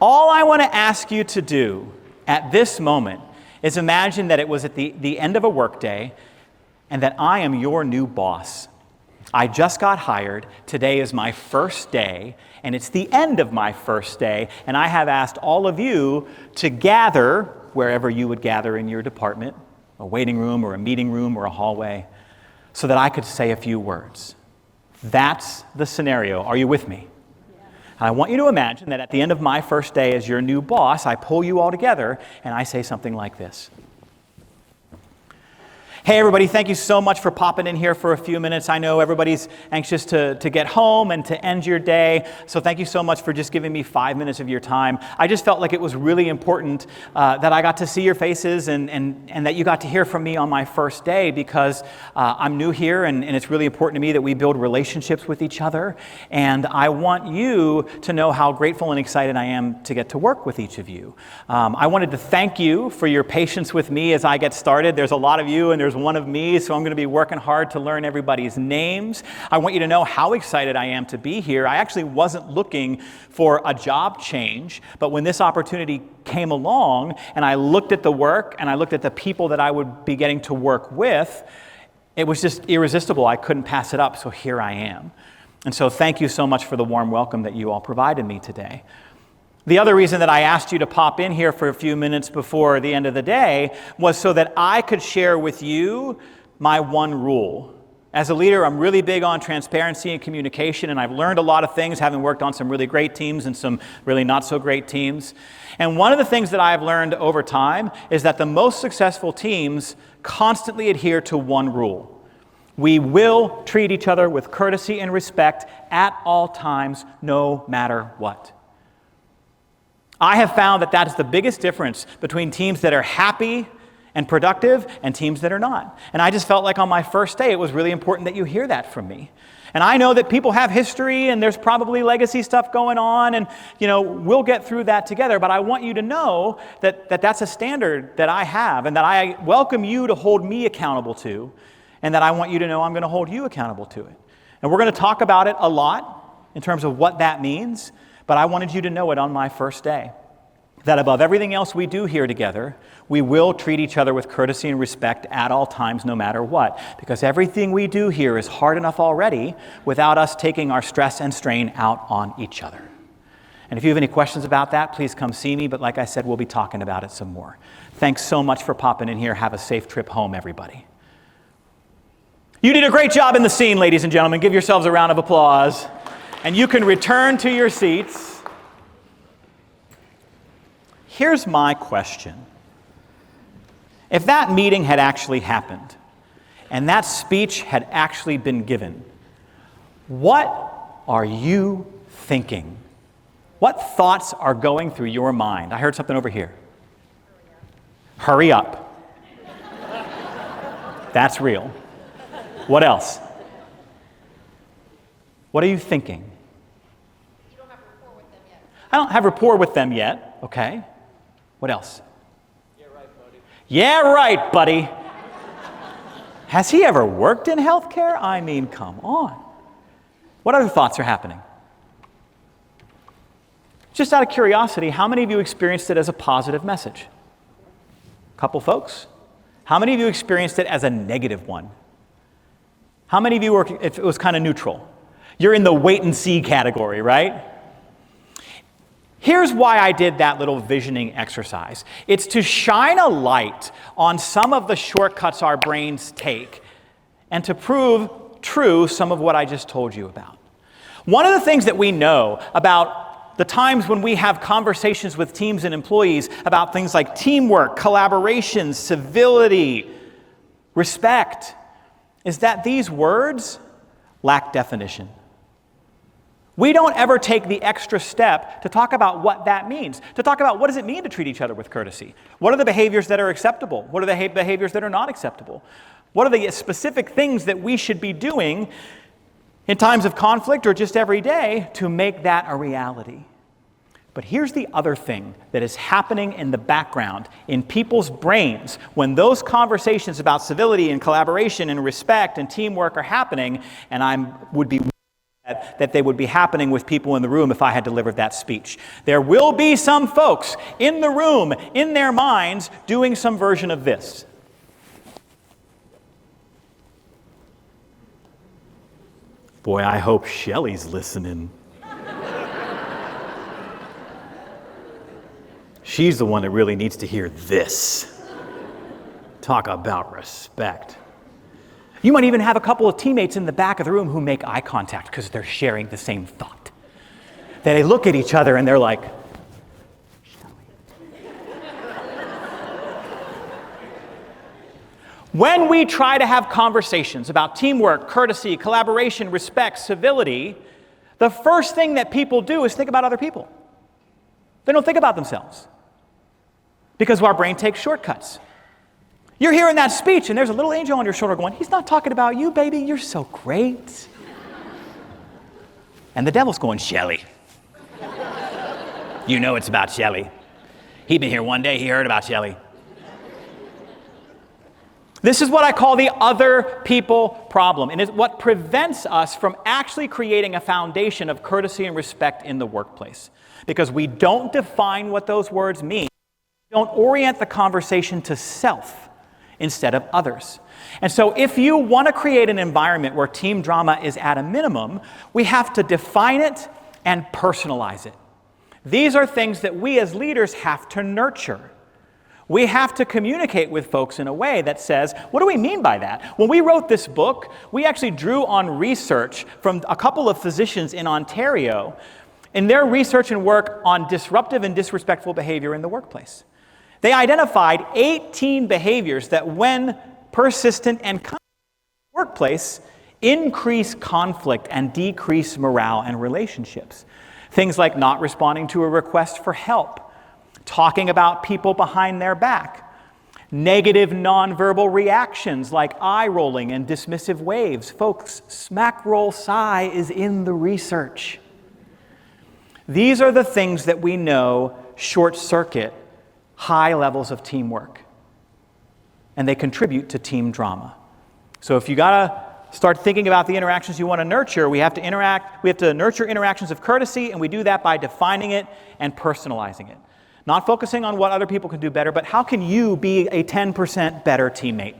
All I want to ask you to do at this moment is imagine that it was at the end of a workday and that I am your new boss. I just got hired. Today is my first day, and it's the end of my first day, and I have asked all of you to gather wherever you would gather in your department, a waiting room or a meeting room or a hallway, so that I could say a few words. That's the scenario. Are you with me? And I want you to imagine that at the end of my first day as your new boss, I pull you all together and I say something like this. Hey everybody, thank you so much for popping in here for a few minutes. I know everybody's anxious to get home and to end your day, so thank you so much for just giving me 5 minutes of your time. I just felt like it was really important that I got to see your faces and that you got to hear from me on my first day, because I'm new here and it's really important to me that we build relationships with each other, and I want you to know how grateful and excited I am to get to work with each of you. I wanted to thank you for your patience with me as I get started. There's a lot of you and there's one of me, so I'm going to be working hard to learn everybody's names. I want you to know how excited I am to be here. I actually wasn't looking for a job change, but when this opportunity came along and I looked at the work and I looked at the people that I would be getting to work with, it was just irresistible. I couldn't pass it up, so here I am. And so thank you so much for the warm welcome that you all provided me today. The other reason that I asked you to pop in here for a few minutes before the end of the day was so that I could share with you my one rule. As a leader, I'm really big on transparency and communication, and I've learned a lot of things having worked on some really great teams and some really not so great teams. And one of the things that I've learned over time is that the most successful teams constantly adhere to one rule. We will treat each other with courtesy and respect at all times, no matter what. I have found that that's the biggest difference between teams that are happy and productive and teams that are not. And I just felt like on my first day, it was really important that you hear that from me. And I know that people have history and there's probably legacy stuff going on, and we'll get through that together. But I want you to know that that's a standard that I have and that I welcome you to hold me accountable to, and that I want you to know I'm going to hold you accountable to it. And we're going to talk about it a lot in terms of what that means. But I wanted you to know it on my first day, that above everything else we do here together, we will treat each other with courtesy and respect at all times, no matter what. Because everything we do here is hard enough already without us taking our stress and strain out on each other. And if you have any questions about that, please come see me. But like I said, we'll be talking about it some more. Thanks so much for popping in here. Have a safe trip home, everybody. You did a great job in the scene, ladies and gentlemen. Give yourselves a round of applause. And you can return to your seats. Here's my question. If that meeting had actually happened, and that speech had actually been given, what are you thinking? What thoughts are going through your mind? I heard something over here. Hurry up. That's real. What else? What are you thinking? I don't have rapport with them yet. Okay. What else? Yeah, right, buddy. Yeah, right, buddy. Has he ever worked in healthcare? I mean, come on. What other thoughts are happening? Just out of curiosity, how many of you experienced it as a positive message? A couple folks. How many of you experienced it as a negative one? How many of you were, if it was kind of neutral? You're in the wait and see category, right? Here's why I did that little visioning exercise. It's to shine a light on some of the shortcuts our brains take and to prove true some of what I just told you about. One of the things that we know about the times when we have conversations with teams and employees about things like teamwork, collaboration, civility, respect, is that these words lack definition. We don't ever take the extra step to talk about what that means, to talk about what does it mean to treat each other with courtesy? What are the behaviors that are acceptable? What are the behaviors that are not acceptable? What are the specific things that we should be doing in times of conflict or just every day to make that a reality? But here's the other thing that is happening in the background in people's brains when those conversations about civility and collaboration and respect and teamwork are happening, and I would be bet that they would be happening with people in the room if I had delivered that speech. There will be some folks in the room, in their minds, doing some version of this. Boy, I hope Shelley's listening. She's the one that really needs to hear this. Talk about respect. You might even have a couple of teammates in the back of the room who make eye contact because they're sharing the same thought. They look at each other and they're like, when we try to have conversations about teamwork, courtesy, collaboration, respect, civility, the first thing that people do is think about other people. They don't think about themselves because our brain takes shortcuts. You're hearing that speech and there's a little angel on your shoulder going, he's not talking about you, baby. You're so great. And the devil's going, Shelley. You know it's about Shelley. He'd been here one day, he heard about Shelley. This is what I call the other people problem, and it's what prevents us from actually creating a foundation of courtesy and respect in the workplace. Because we don't define what those words mean. We don't orient the conversation to self instead of others. And so if you want to create an environment where team drama is at a minimum, we have to define it and personalize it. These are things that we as leaders have to nurture. We have to communicate with folks in a way that says, what do we mean by that? When we wrote this book, we actually drew on research from a couple of physicians in Ontario in their research and work on disruptive and disrespectful behavior in the workplace. They identified 18 behaviors that, when persistent and constant in the workplace, increase conflict and decrease morale and relationships. Things like not responding to a request for help, talking about people behind their back, negative nonverbal reactions like eye rolling and dismissive waves. Folks, smack roll sigh is in the research. These are the things that we know short circuit high levels of teamwork, and they contribute to team drama. So if you gotta start thinking about the interactions you want to nurture, we have to nurture interactions of courtesy, and we do that by defining it and personalizing it. Not focusing on what other people can do better, but how can you be a 10% better teammate?